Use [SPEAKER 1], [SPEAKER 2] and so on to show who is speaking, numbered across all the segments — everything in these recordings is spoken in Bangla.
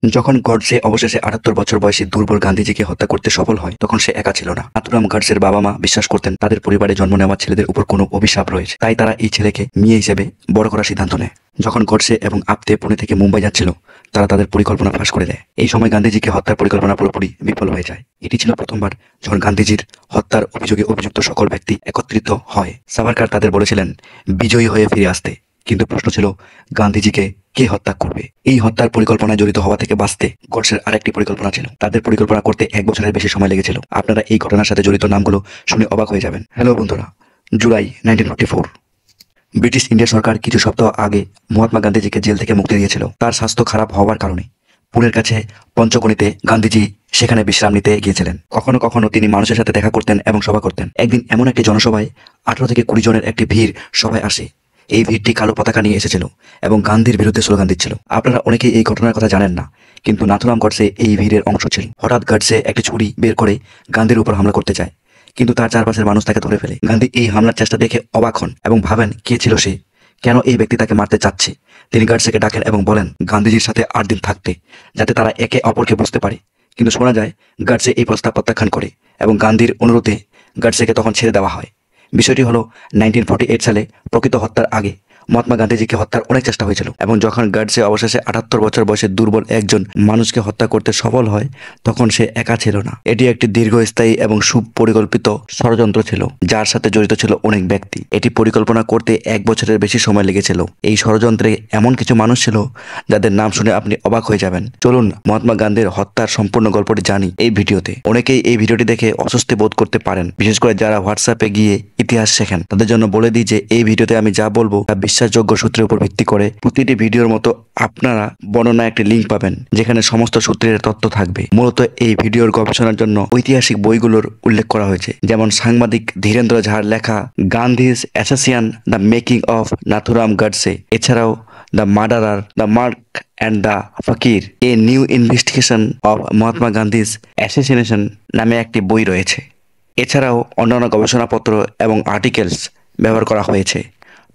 [SPEAKER 1] যখন গডসে অবশেষে ৭৮ বছর বয়সী দুর্বল গান্ধীজিকে হত্যা করতে সফল হয়, তখন সে একা ছিল না। নাথুরাম গডসের বাবা মা বিশ্বাস করতেন তাদের পরিবারে জন্ম নেওয়া ছেলেদের উপর কোনো অভিশাপ রয়েছে, তাই তারা এই ছেলেকে মেয়ে হিসেবে বড় করার সিদ্ধান্ত নেয়। যখন গডসে এবং আপতে পুনে থেকে মুম্বাই যাচ্ছিল, তারা তাদের পরিকল্পনা ফাঁস করে দেয়। এই সময় গান্ধীজিকে হত্যার পরিকল্পনা পুরোপুরি বিফল হয়ে যায়। এটি ছিল প্রথমবার যখন গান্ধীজির হত্যার অভিযোগে অভিযুক্ত সকল ব্যক্তি একত্রিত হয়। সাভারকার তাদের বলেছিলেন বিজয়ী হয়ে ফিরে আসতে, কিন্তু প্রশ্ন ছিল গান্ধীজিকে কে হত্যা করবে। এই হত্যার পরিকল্পনায় জড়িত হওয়া থেকে বাঁচতে গডসের আরেকটি পরিকল্পনা ছিল। তাদের পরিকল্পনা করতে ১ বছরের বেশি সময় লেগেছিল। আপনারা এই ঘটনার সাথে জড়িত নামগুলো শুনে অবাক হয়ে যাবেন। হ্যালো বন্ধুরা, জুলাই 1944 ব্রিটিশ ইন্ডিয়া সরকার কিছু সপ্তাহ আগে মহাত্মা গান্ধীজিকে জেল থেকে মুক্তি দিয়েছিল তার স্বাস্থ্য খারাপ হওয়ার কারণে। পুনের কাছে পঞ্চগণিতে গান্ধীজি সেখানে বিশ্রাম নিতে গিয়েছিলেন। কখনো কখনো তিনি মানুষের সাথে দেখা করতেন এবং সভা করতেন। একদিন এমন একটি জনসভায় ১৮ থেকে ২০ জনের একটি ভিড় সভায় আসে। এই ভিড়টি কালো পতাকা নিয়ে এসেছিল এবং গান্ধীর বিরুদ্ধে স্লোগান দিচ্ছিল। আপনারা অনেকেই এই ঘটনার কথা জানেন না, কিন্তু নাথুরাম গডসে এই ভিড়ের অংশ ছিল। হঠাৎ গডসে একটি ছুরি বের করে গান্ধীর উপর হামলা করতে চায়, কিন্তু তার চারপাশের মানুষ তাকে ধরে ফেলে। গান্ধী এই হামলার চেষ্টা দেখে অবাক হন এবং ভাবেন কে ছিল সে, কেন এই ব্যক্তি তাকে মারতে চাচ্ছে। তিনি গডসেকে ডাকেন এবং বলেন গান্ধীজির সাথে ৮ দিন থাকতে, যাতে তারা একে অপরকে বুঝতে পারে। কিন্তু শোনা যায় গডসে এই প্রস্তাব প্রত্যাখ্যান করে এবং গান্ধীর অনুরোধে গডসেকে তখন ছেড়ে দেওয়া হয়। বিষয়টি হলো 1948 সালে প্রকৃত হত্যার আগে মহাত্মা গান্ধীজিকে হত্যার অনেক চেষ্টা হয়েছিল, এবং যখন গডসে অবশেষে ৭৮ বছর বয়সে দুর্বল একজন মানুষকে হত্যা করতে সফল হয়, তখন সে একা ছিল না। এটি একটি দীর্ঘস্থায়ী এবং সুপরিকল্পিত ষড়যন্ত্র ছিল, যার সাথে জড়িত ছিল অনেক ব্যক্তি। এটি পরিকল্পনা করতে ১ বছরের বেশি সময় লেগেছিল। এই ষড়যন্ত্রে এমন কিছু মানুষ ছিল যাদের নাম শুনে আপনি অবাক হয়ে যাবেন। চলুন মহাত্মা গান্ধীর হত্যার সম্পূর্ণ গল্পটি জানি এই ভিডিওতে। অনেকেই এই ভিডিওটি দেখে অস্বস্তি বোধ করতে পারেন, বিশেষ করে যারা হোয়াটসঅ্যাপে গিয়ে ইতিহাস শেখেন। তাদের জন্য বলে দিই যে এই ভিডিওতে আমি যা বলবো তা বিশ্বাসযোগ্য সূত্রের উপর ভিত্তি করে। প্রতিটি ভিডিওর মতো আপনারা বর্ণনায় একটি লিঙ্ক পাবেন, যেখানে সমস্ত সূত্রের তথ্য থাকবে। মূলত এই ভিডিওর গবেষণার জন্য ঐতিহাসিক বইগুলোর উল্লেখ করা হয়েছে, যেমন সাংবাদিক ধীরেন্দ্র ঝার লেখা Gandhi's assassin, the making of Nathuram Godse, এছাড়াও the murderer, the mark and the fakir, a new investigation of Mahatma Gandhi's assassination নামে একটি বই রয়েছে। এছাড়াও অন্যান্য গবেষণাপত্র এবং আর্টিকেলস ব্যবহার করা হয়েছে।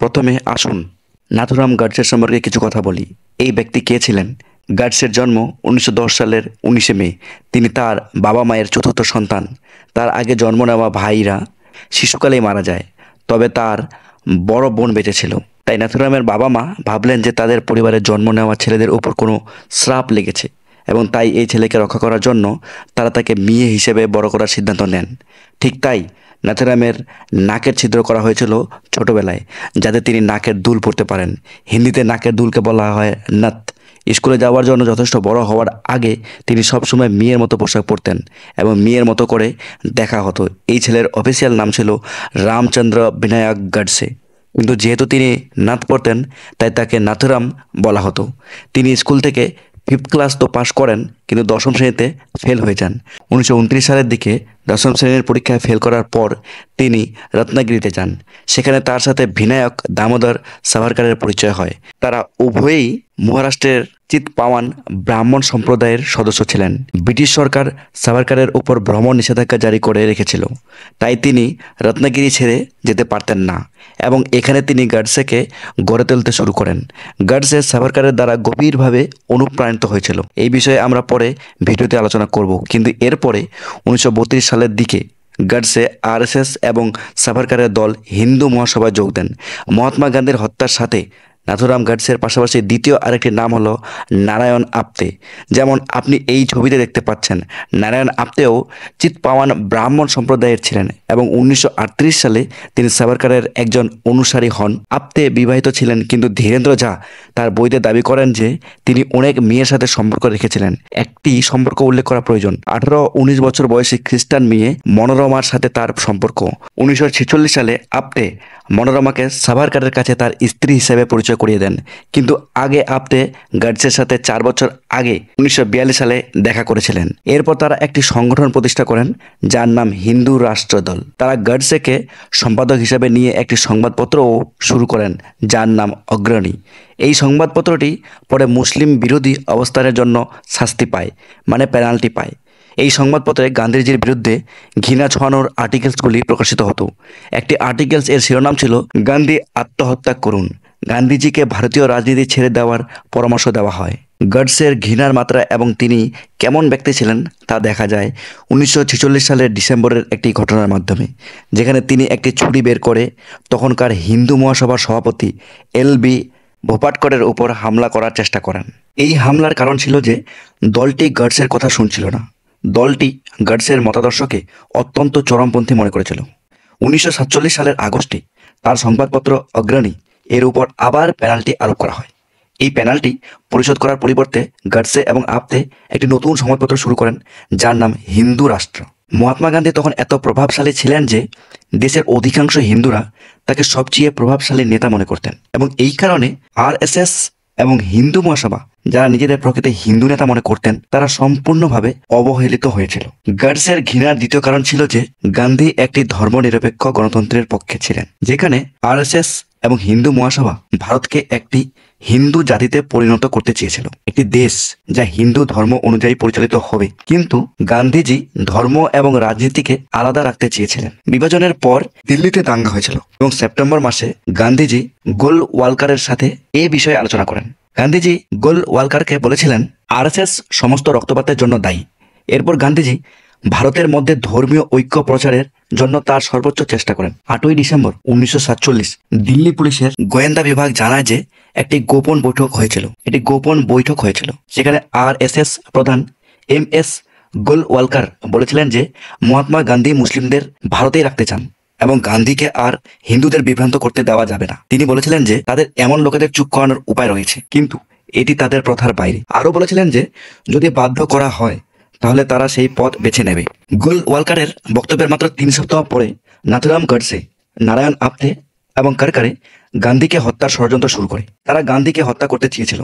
[SPEAKER 1] প্রথমে আসুন নাথুরাম গডসের সম্পর্কে কিছু কথা বলি। এই ব্যক্তি কে ছিলেন? গডসের জন্ম ১৯১০ সালের ১৯শে মে। তিনি তার বাবা মায়ের চতুর্থ সন্তান। তার আগে জন্ম নেওয়া ভাইরা শিশুকালেই মারা যায়, তবে তার বড় বোন বেঁচে ছিল। তাই নাথুরামের বাবা মা ভাবলেন যে তাদের পরিবারের জন্ম নেওয়া ছেলেদের উপর কোনো শ্রাপ লেগেছে, এবং তাই এই ছেলেকে রক্ষা করার জন্য তারা তাকে মেয়ে হিসেবে বড় করার সিদ্ধান্ত নেন। ঠিক তাই নাথুরামের নাকের ছিদ্র করা হয়েছিল ছোটবেলায়, যাতে তিনি নাকের দুল পরতে পারেন। হিন্দিতে নাকের দুলকে বলা হয় নথ। স্কুলে যাওয়ার জন্য যথেষ্ট বড় হওয়ার আগে তিনি সবসময় মেয়ের মতো পোশাক পরতেন এবং মেয়ের মতো করে দেখা হতো। এই ছেলের অফিসিয়াল নাম ছিল রামচন্দ্র বিনায়ক গডসে, কিন্তু যেহেতু তিনি নাথ পড়তেন তাই তাকে নাথুরাম বলা হতো। তিনি স্কুল থেকে 5th ক্লাস তো পাশ করেন, কিন্তু ১০ম শ্রেণীতে ফেল হয়ে যান। ১৯২৯ সালের দিকে ১০ম শ্রেণীর পরীক্ষায় ফেল করার পর তিনি রত্নাগিরিতে যান। সেখানে তার সাথে বিনায়ক দামোদর সাভারকারের পরিচয় হয়। তারা উভয়েই মহারাষ্ট্রের চিৎপাওয়ান ব্রাহ্মণ সম্প্রদায়ের সদস্য ছিলেন। ব্রিটিশ সরকার সাভারকারের উপর ভ্রমণ নিষেধাজ্ঞা জারি করে রেখেছিল, তাই তিনি রত্নাগিরি ছেড়ে যেতে পারতেন না, এবং এখানে তিনি গডসেকে গড়ে তুলতে শুরু করেন। গডসে সাভারকারের দ্বারা গভীরভাবে অনুপ্রাণিত হয়েছিল। এই বিষয়ে আমরা পরে ভিডিওতে আলোচনা করব, কিন্তু এরপরে ১৯৩২ সালের দিকে গডসে আরএসএস এবং সাভারকারের দল হিন্দু মহাসভায় যোগ দেন। মহাত্মা গান্ধীর হত্যার সাথে নাথুরাম গডসের পাশাপাশি দ্বিতীয় আরেকটি নাম হলো নারায়ণ আপতে। যেমন আপনি এই ছবিতে দেখতে পাচ্ছেন, নারায়ণ আপতেও চিৎপাওয়ান ব্রাহ্মণ সম্প্রদায়ের ছিলেন এবং ১৯৩৮ সালে তিনি সাভারকারের একজন অনুসারী হন। আপতে বিবাহিত ছিলেন, কিন্তু ধীরেন্দ্র ঝা তার বইতে দাবি করেন যে তিনি অনেক মেয়ের সাথে সম্পর্ক রেখেছিলেন। একটি সম্পর্ক উল্লেখ করা প্রয়োজন। ১৮-১৯ বছর বয়সী খ্রিস্টান মেয়ে মনোরমার সাথে তার সম্পর্ক। ১৯৪৬ সালে আপতে মনোরমাকে সাভারকারের কাছে তার স্ত্রী হিসেবে পরিচয় করিয়ে দেন, কিন্তু আগে আপতে গডসের সাথে ৪ বছর আগে ১৯৪২ সালে দেখা করেছিলেন। এরপর তারা একটি সংগঠন প্রতিষ্ঠা করেন যার নাম হিন্দু রাষ্ট্র দল। তারা গডসেকে সম্পাদক হিসেবে নিয়ে একটি সংবাদপত্রও শুরু করেন যার নাম অগ্রণী। এই সংবাদপত্রটি পরে মুসলিম বিরোধী অবস্থানের জন্য শাস্তি পায়, মানে পেনাল্টি পায়। এই সংবাদপত্রে গান্ধীজির বিরুদ্ধে ঘৃণা ছড়ানোর আর্টিকেলসগুলি প্রকাশিত হতো। একটি আর্টিকেলস এর শিরোনাম ছিল গান্ধী আত্মহত্যা করুন। গান্ধীজিকে ভারতীয় রাজনীতি ছেড়ে দেওয়ার পরামর্শ দেওয়া হয়। গাডসের ঘৃণার মাত্রা এবং তিনি কেমন ব্যক্তি ছিলেন তা দেখা যায় 1946 সালের ডিসেম্বরের একটি ঘটনার মাধ্যমে, যেখানে তিনি একটি ছুরি বের করে তখনকার হিন্দু মহাসভার সভাপতি এল.বি. ভোপাটকরের উপর হামলা করার চেষ্টা করেন। এই হামলার কারণ ছিল যে দলটি গাডসের কথা শুনছিল না। দলটি গাডসের মতাদর্শকে অত্যন্ত চরমপন্থী মনে করেছিল। 1947 সালের আগস্টে তার সংবাদপত্র অগ্রণী এর উপর আবার পেনাল্টি আরোপ করা হয়। এই পেনাল্টি পরিশোধ করার পরিবর্তে গাডসে এবং আপতে একটি নতুন সংবাদপত্র শুরু করেন, যার নাম হিন্দু রাষ্ট্র। মহাত্মা গান্ধী তখন এত প্রভাবশালী ছিলেন যে দেশের অধিকাংশ হিন্দুরা তাকে সবচেয়ে প্রভাবশালী নেতা মনে করতেন, এবং এই কারণে আরএসএস এবং হিন্দু মহাসভা, যারা নিজেদের প্রকৃতি হিন্দু নেতা মনে করতেন, তারা সম্পূর্ণভাবে অবহেলিত হয়েছিল। গাডসের ঘৃণার দ্বিতীয় কারণ ছিল যে গান্ধী একটি ধর্মনিরপেক্ষ গণতন্ত্রের পক্ষে ছিলেন, যেখানে আরএসএস এবং হিন্দু মহাসভা ভারতকে একটি হিন্দু জাতিতে পরিণত করতে চেয়েছিল, একটি দেশ যা হিন্দু ধর্ম অনুযায়ী পরিচালিত হবে। কিন্তু গান্ধীজি ধর্ম এবং রাজনীতিকে আলাদা রাখতে চেয়েছিলেন। বিভাজনের পর দিল্লিতে দাঙ্গা হয়েছিল এবং সেপ্টেম্বর মাসে গান্ধীজি গোলওয়ালকারের সাথে এই বিষয়ে আলোচনা করেন। গান্ধীজি গোলওয়ালকারকে বলেছিলেন আরএসএস সমস্ত রক্তপাতের জন্য দায়ী। এরপর গান্ধীজি ভারতের মধ্যে ধর্মীয় ঐক্য প্রচারের জন্য তার সর্বোচ্চ চেষ্টা করেন। 8ই ডিসেম্বর 1947 দিল্লি পুলিশের গোয়েন্দা বিভাগ জানায় যে একটি গোপন বৈঠক হয়েছিল। সেখানে আরএসএস প্রধান এম.এস. গোলওয়ালকার বলেছিলেন যে মহাত্মা গান্ধী মুসলিমদের ভারতেই রাখতে চান এবং গান্ধীকে আর হিন্দুদের বিভ্রান্ত করতে দেওয়া যাবে না। তিনি বলেছিলেন যে তাদের এমন লোকেদের চুপ করানোর উপায় রয়েছে, কিন্তু এটি তাদের প্রথার বাইরে। আরও বলেছিলেন যে যদি বাধ্য করা হয় তাহলে তারা সেই পথ বেছে নেবে। গোলওয়ালকারের বক্তব্যের মাত্র 3 সপ্তাহ পরে নাথুরাম গডসে, নারায়ণ আপতে এবং কারকারে গান্ধীকে হত্যার ষড়যন্ত্র শুরু করে। তারা গান্ধীকে হত্যা করতে চেয়েছিল,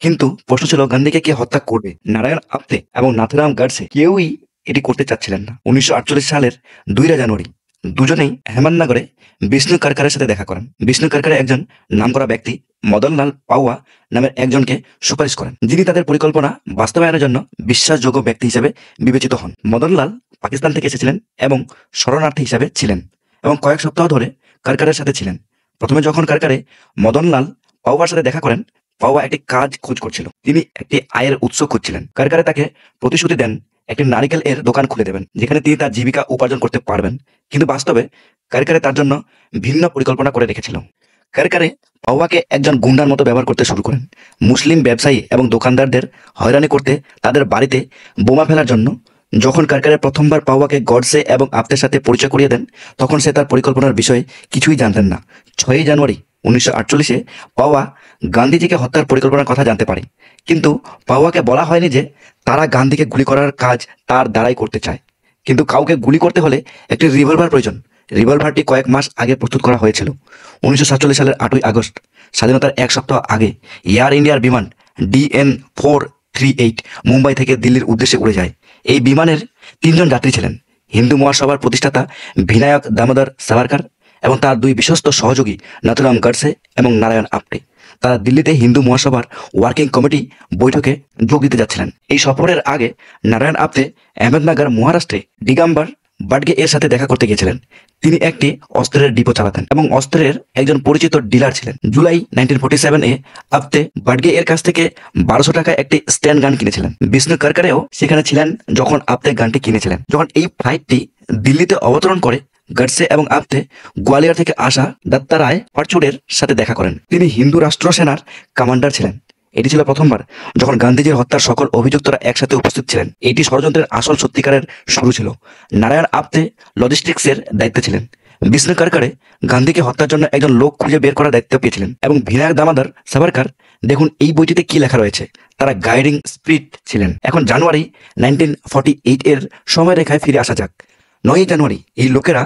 [SPEAKER 1] কিন্তু প্রশ্ন ছিল গান্ধীকে কে হত্যা করবে। নারায়ণ আপতে এবং নাথুরাম গডসে কেউই এটি করতে চাচ্ছিলেন না। 1948 সালের 2 জানুয়ারি দুজনেই হেমাননগরে বিষ্ণু কারকারের সাথে দেখা করেন। বিষ্ণু কারকারে একজন নামকরা ব্যক্তি মদনলাল পাওয়া নামের একজনকে সুপারিশ করেন, যিনি তাদের পরিকল্পনা বাস্তবায়নের জন্য বিশ্বাসযোগ্য ব্যক্তি হিসেবে বিবেচিত হন। মদনলাল পাকিস্তান থেকে এসেছিলেন এবং শরণার্থী হিসাবে ছিলেন এবং কয়েক সপ্তাহ ধরে কারকারের সাথে ছিলেন। প্রথমে যখন কারকারে মদনলাল পাওয়ার সাথে দেখা করেন, পাওয়া একটি কাজ খোঁজ করছিলেন। তিনি একটি আয়ের উৎস খুঁজছিলেন। কারকারে তাকে প্রতিশ্রুতি দেন একটি নারিকেল এর দোকান খুলে দেবেন, যেখানে তিনি তার জীবিকা উপার্জন করতে পারবেন। কিন্তু বাস্তবে কারকারে তার জন্য ভিন্ন পরিকল্পনা করে রেখেছিল। কারকারে পাওয়াকে একজন গুন্ডার মতো ব্যবহার করতে শুরু করেন, মুসলিম ব্যবসায়ী এবং দোকানদারদের হয়রানি করতে তাদের বাড়িতে বোমা ফেলার জন্য। যখন কারকারে প্রথমবার পাওয়াকে গডসে এবং আপতের সাথে পরিচয় করিয়ে দেন, তখন সে তার পরিকল্পনার বিষয়ে কিছুই জানতেন না। 6ই জানুয়ারি 1948 পাওয়া গান্ধীজিকে হত্যার পরিকল্পনার কথা জানতে পারে, কিন্তু পাওয়াকে বলা হয়নি যে তারা গান্ধীকে গুলি করার কাজ তার দ্বারাই করতে চায়। কিন্তু কাউকে গুলি করতে হলে একটি রিভলভার প্রয়োজন। রিভলভারটি কয়েক মাস আগে প্রস্তুত করা হয়েছিল। 1947 সালের 8ই আগস্ট, স্বাধীনতার 1 সপ্তাহ আগে, এয়ার ইন্ডিয়ার বিমান DN-438 মুম্বাই থেকে দিল্লির উদ্দেশ্যে উড়ে যায়। এই বিমানের 3 জন যাত্রী ছিলেন হিন্দু মহাসভার প্রতিষ্ঠাতা বিনায়ক দামোদর সাভারকার এবং তার 2 বিশ্বস্ত সহযোগী নাথুরাম গডসে এবং নারায়ণ আপটে। তারা দিল্লিতে হিন্দু মহাসভার ওয়ার্কিং কমিটি বৈঠকে যোগ দিতে যাচ্ছিলেন। এই সফরের আগে নারায়ণ আপতে আহমেদনগর, মহারাষ্ট্রে দিগম্বর বাডগে এর সাথে দেখা করতে গিয়েছিলেন। তিনি একটি অস্ত্রের ডিপো চালাতেন এবং অস্ত্রের একজন পরিচিত ডিলার ছিলেন। জুলাই 1947 আপতে বাডগে এর কাছ থেকে 1200 টাকা একটি স্ট্যান্ড গান কিনেছিলেন। বিষ্ণু কারকারেও সেখানে ছিলেন যখন আপতে গানটি কিনেছিলেন। যখন এই ফ্লাইটটি দিল্লিতে অবতরণ করে, গডসে এবং আপতে গোয়ালিয়র থেকে আসা দত্তা রায় পারচুডের সাথে দেখা করেন। তিনি হিন্দু রাষ্ট্র সেনার কমান্ডার ছিলেন। এটি ছিল প্রথমবার যখন গান্ধীজির হত্যার সকল অভিযুক্তরা একসাথে উপস্থিত ছিলেন। এটি ষড়যন্ত্রের আসল সত্যিকারের শুরু ছিল। নারায়ণ আপতে লজিস্টিক্সের দায়িত্বে ছিলেন। বিষ্ণু কারকারে গান্ধীকে হত্যার জন্য একজন লোক খুঁজে বের করার দায়িত্ব পেয়েছিলেন এবং বিনায়ক দামোদর সাভারকার, দেখুন এই বইটিতে কি লেখা রয়েছে, তারা গাইডিং স্পিরিট ছিলেন। এখন জানুয়ারি 1948 এর সময়রেখায় ফিরে আসা যাক। 9ই জানুয়ারি এই লোকেরা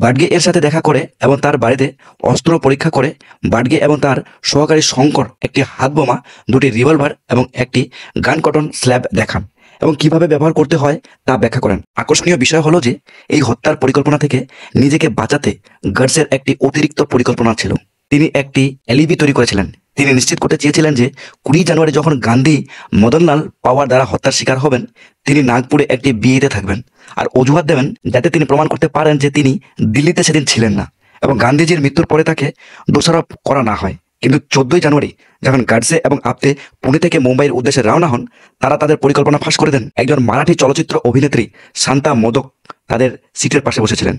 [SPEAKER 1] বাডগে এর সাথে দেখা করে এবং তার বাড়িতে অস্ত্র পরীক্ষা করে বাডগে এবং তার সহকারী শঙ্কর একটি হাত বোমা, 2টি রিভলভার এবং একটি গান কটন স্ল্যাব দেখান এবং কিভাবে ব্যবহার করতে হয় তা ব্যাখ্যা করেন। আকর্ষণীয় বিষয় হলো যে এই হত্যার পরিকল্পনা থেকে নিজেকে বাঁচাতে গডসের একটি অতিরিক্ত পরিকল্পনা ছিল। তিনি একটি এলিবি তৈরি করেছিলেন। তিনি নিশ্চিত করতে চেয়েছিলেন যে 20 জানুয়ারি যখন গান্ধী মদনলাল পাওয়ার দ্বারা হত্যার শিকার হবেন, তিনি নাগপুরে একটি বিয়েতে থাকবেন আর অজুহাত দেবেন যাতে তিনি প্রমাণ করতে পারেন যে তিনি দিল্লিতে সেদিন ছিলেন না এবং গান্ধীজির মৃত্যুর পরে তাকে দোষারোপ করা না হয়। কিন্তু 14ই জানুয়ারি যখন গাডসে এবং আপ্তে পুনে থেকে মুম্বাইয়ের উদ্দেশ্যে রওনা হন, তারা তাদের পরিকল্পনা ফাঁস করে দেন। একজন মারাঠি চলচ্চিত্র অভিনেত্রী শান্তা মোদক তাদের সিটের পাশে বসেছিলেন।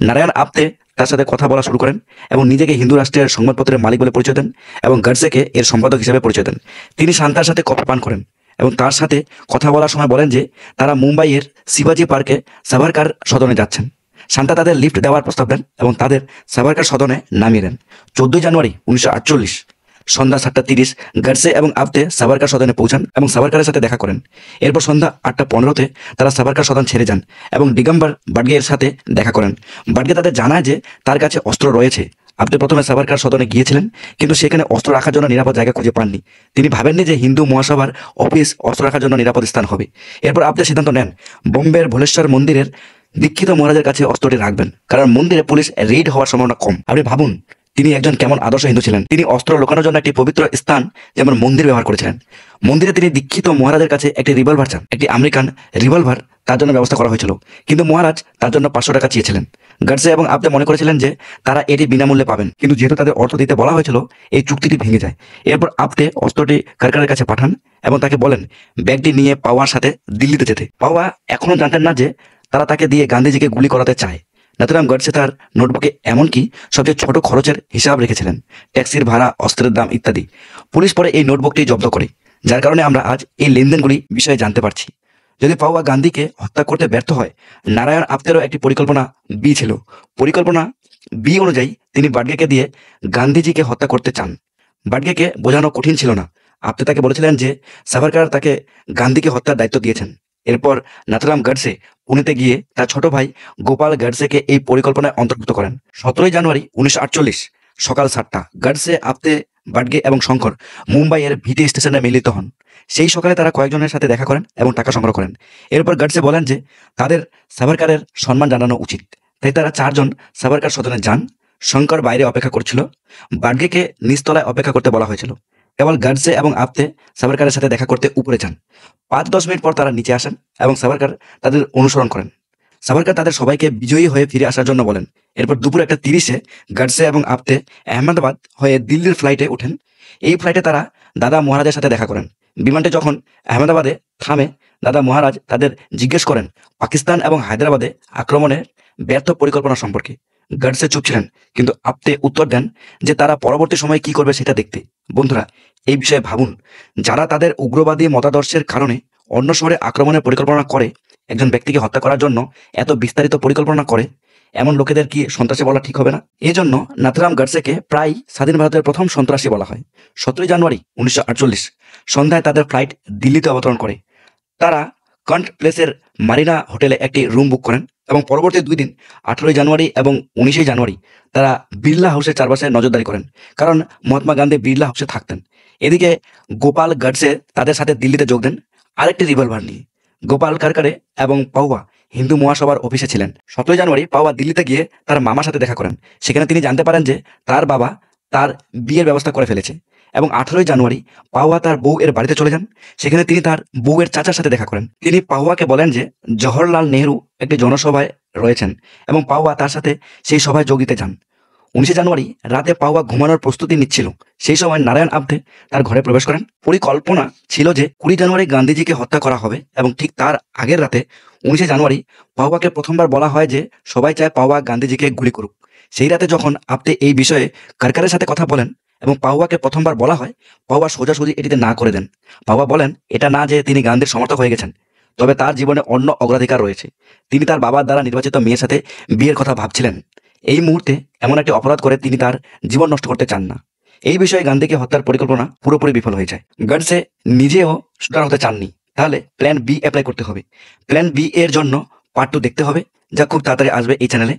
[SPEAKER 1] নারায়ণ আপ্তে তার সাথে কথা বলা শুরু করেন এবং নিজেকে হিন্দু রাষ্ট্রের সংবাদপত্রের মালিক বলে পরিচয় দেন এবং গাডসেকে এর সম্পাদক হিসেবে পরিচয় দেন। তিনি শান্তার সাথে কফি পান করেন এবং তার সাথে কথা বলার সময় বলেন যে তারা মুম্বাইয়ের শিবাজি পার্কে সাভারকার সদনে যাচ্ছেন। শান্তা তাদের লিফট দেওয়ার প্রস্তাব দেন এবং তাদের সাভারকার সদনে নামিয়ে দেন। 14ই জানুয়ারি 1948 সন্ধ্যা 7:30 গাডসে এবং আপ্তে সাভারকার সদনে পৌঁছান এবং সাভারকারের সাথে দেখা করেন। এরপর সন্ধ্যা 8:15 তারা সাভারকার সদন ছেড়ে যান এবং দিগম্বর বাডগের সাথে দেখা করেন। বাডগে তাদের জানায় যে তার কাছে অস্ত্র রয়েছে। আপ্তে প্রথমে সাভারকার সদনে গিয়েছিলেন, কিন্তু সেখানে অস্ত্র রাখার জন্য নিরাপদ জায়গা খুঁজে পাননি। তিনি ভাবেননি যে হিন্দু মহাসভার অফিস অস্ত্র রাখার জন্য নিরাপদ স্থান হবে। এরপর আপ্তে সিদ্ধান্ত নেন বোম্বের ভোলেশ্বর মন্দিরের দীক্ষিত মহারাজের কাছে অস্ত্রটি রাখবেন, কারণ মন্দিরে পুলিশ রেইড হওয়ার সম্ভাবনা কম। আপনি ভাবুন তিনি একজন কেমন আদর্শ হিন্দু ছিলেন। তিনি অস্ত্র লুকানোর জন্য একটি পবিত্র স্থান যেমন মন্দির ব্যবহার করেছিলেন। মন্দিরে তিনি দীক্ষিত মহারাজের কাছে একটি রিভলভার চান। একটি আমেরিকান রিভলভার তার জন্য ব্যবস্থা করা হয়েছিল, কিন্তু মহারাজ তার জন্য 500 টাকা চেয়েছিলেন। গাডসে এবং আপ্তে মনে করেছিলেন যে তারা এটি বিনামূল্যে পাবেন, কিন্তু যেহেতু তাদের অর্থ দিতে বলা হয়েছিল, এই চুক্তিটি ভেঙে যায়। এরপর আপ্তে অস্ত্রটি কারকারের কাছে পাঠান এবং তাকে বলেন ব্যাগটি নিয়ে পাওয়ার সাথে দিল্লিতে যেতে। পাওয়া এখনো জানতেন না যে তারা তাকে দিয়ে গান্ধীজিকে গুলি করাতে চায়। নাথুরাম গডসে তার নোটবুকে এমনকি সবচেয়ে ছোট খরচের হিসাব রেখেছিলেন, ট্যাক্সির ভাড়া, অস্ত্রের দাম ইত্যাদি। পুলিশ পরে এই নোটবুকটি জব্দ করে, যার কারণে আমরা আজ এই লেনদেনগুলি বিষয়ে জানতে পারছি। যদি পাওয়া গান্ধীকে হত্যা করতে ব্যর্থ হয়, নারায়ণ আপ্তেরও একটি পরিকল্পনা বি ছিল। পরিকল্পনা বি অনুযায়ী তিনি বাডগেকে দিয়ে গান্ধীজিকে হত্যা করতে চান। বাডগেকে বোঝানো কঠিন ছিল না। আপ্তে তাকে বলেছিলেন যে সাভারকার তাকে গান্ধীকে হত্যার দায়িত্ব দিয়েছেন। এরপর নাথুরাম গডসে পুনেতে গিয়ে তার ছোট ভাই গোপাল গডসেকে এই পরিকল্পনায় অন্তর্ভুক্ত করেন। 17ই জানুয়ারি 1948 সকাল 7টা গাডসে, আপ্তে, বাডগে এবং শঙ্কর মুম্বাইয়ের ভিটি স্টেশনে মিলিত হন। সেই সকালে তারা কয়েকজনের সাথে দেখা করেন এবং টাকা সংগ্রহ করেন। এরপর গডসে বলেন যে তাদের সাভারকারের সম্মান জানানো উচিত, তাই তারা 4 জন সাভারকার সদনে যান। শঙ্কর বাইরে অপেক্ষা করছিল, বাডগেকে নিচতলায় অপেক্ষা করতে বলা হয়েছিল। কেবল গডসে এবং আপ্তে সাভারকারের সাথে দেখা করতে উপরে যান। 5-10 মিনিট পর তারা নিচে আসেন এবং সাভারকার তাদের অনুসরণ করেন। সাভারকার তাদের সবাইকে বিজয়ী হয়ে ফিরে আসার জন্য বলেন। এরপর দুপুর 1:30 গডসে এবং আপ্তে আহমেদাবাদ হয়ে দিল্লির ফ্লাইটে ওঠেন। এই ফ্লাইটে তারা দাদা মহারাজের সাথে দেখা করেন। বিমানটি যখন আহমেদাবাদে থামে, দাদা মহারাজ তাদের জিজ্ঞেস করেন পাকিস্তান এবং হায়দ্রাবাদে আক্রমণের ব্যর্থ পরিকল্পনা সম্পর্কে। গডসে চুপ ছিলেন, কিন্তু আপ্তে উত্তর দেন যে তারা পরবর্তী সময়ে কি করবে সেটা দেখতে। বন্ধুরা, এই বিষয়ে ভাবুন, যারা তাদের উগ্রবাদী মতাদর্শের কারণে অন্য শহরে আক্রমণের পরিকল্পনা করে, একজন ব্যক্তিকে হত্যা করার জন্য এত বিস্তারিত পরিকল্পনা করে, এমন লোকেদের কি সন্ত্রাসী বলা ঠিক হবে না? এই জন্য নাথুরাম গডসেকে প্রায় স্বাধীন ভারতের প্রথম সন্ত্রাসী বলা হয়। 17ই জানুয়ারি 1948 সন্ধ্যায় তাদের ফ্লাইট দিল্লিতে অবতরণ করে। তারা কন্ট প্লেসের মারিনা হোটেলে একটি রুম বুক করেন এবং পরবর্তী 2 দিন 18ই জানুয়ারি এবং 19শে জানুয়ারি তারা বিড়লা হাউসের চারপাশে নজরদারি করেন, কারণ মহাত্মা গান্ধী বিড়লা হাউসে থাকতেন। এদিকে গোপাল গডসে তাদের সাথে দিল্লিতে যোগ দেন আরেকটি রিভলভার নিয়ে। গোপাল কারকারে এবং পাওয়া হিন্দু মহাসভার অফিসে ছিলেন। 17ই জানুয়ারি পাওয়া দিল্লিতে গিয়ে তার মামার সাথে দেখা করেন। সেখানে তিনি জানতে পারেন যে তার বাবা তার বিয়ের ব্যবস্থা করে ফেলেছে এবং 18ই জানুয়ারি পাওয়া তার বউ এর বাড়িতে চলে যান। সেখানে তিনি তার বউয়ের চাচার সাথে দেখা করেন। তিনি পাওয়াকে বলেন যে জওহরলাল নেহরু একটি জনসভায় রয়েছেন এবং পাওয়া তার সাথে সেই সভায় যোগ দিতে যান। 19শে জানুয়ারি রাতে পাওয়া ঘুমানোর প্রস্তুতি নিচ্ছিল। সেই সময় নারায়ণ আপ্তে তার ঘরে প্রবেশ করেন। পরিকল্পনা ছিল যে 20 জানুয়ারি গান্ধীজিকে হত্যা করা হবে এবং ঠিক তার আগের রাতে 19শে জানুয়ারি পাওয়াকে প্রথমবার বলা হয় যে সবাই চায় পাওয়া গান্ধীজিকে গুলি করুক। সেই রাতে যখন আপ্তে এই বিষয়ে কারকারের সাথে কথা বলেন এবং পাওয়াকে প্রথমবার বলা হয়, পাওয়া সোজাসুজি এটিতে না করে দেন। পাওয়া বলেন এটা না যে তিনি গান্ধীর সমর্থক হয়ে গেছেন, তবে তার জীবনে অন্য অগ্রাধিকার রয়েছে। তিনি তার বাবার দ্বারা নির্বাচিত মেয়ের সাথে বিয়ের কথা ভাবছিলেন। এই মুহূর্তে এমন একটি অপরাধ করে তিনি তার জীবন নষ্ট করতে চান না। এই বিষয়ে গান্ধীকে হত্যার পরিকল্পনা পুরোপুরি বিফল হয়ে যায়। গডসে নিজেও শুটার হতে চাননি, তাহলে প্ল্যান বি অ্যাপ্লাই করতে হবে। প্ল্যান বি এর জন্য পার্ট 2 দেখতে হবে, যা খুব তাড়াতাড়ি আসবে এই চ্যানেলে।